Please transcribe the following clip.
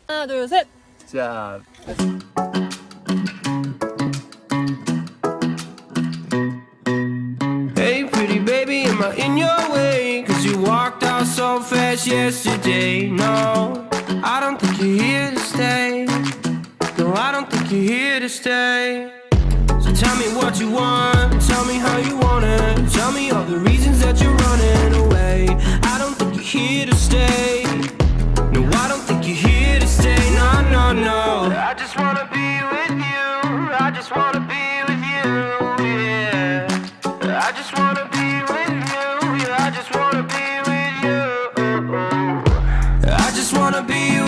하나, 둘, 셋. 자. Hey pretty baby, am I in your way? Cause you walked out so fast yesterday. No, I don't think you're here to stay. No, I don't think you're here to stay. So tell me what you want, tell me how you want it. Tell me all the reasons that you're running away. I don't think you're here to stay. No, I don't think you're here to stay. No, no, no. I just wanna be with you. I just wanna be with you, yeah. I just wanna be with you. Yeah, I just wanna be with you. I just wanna be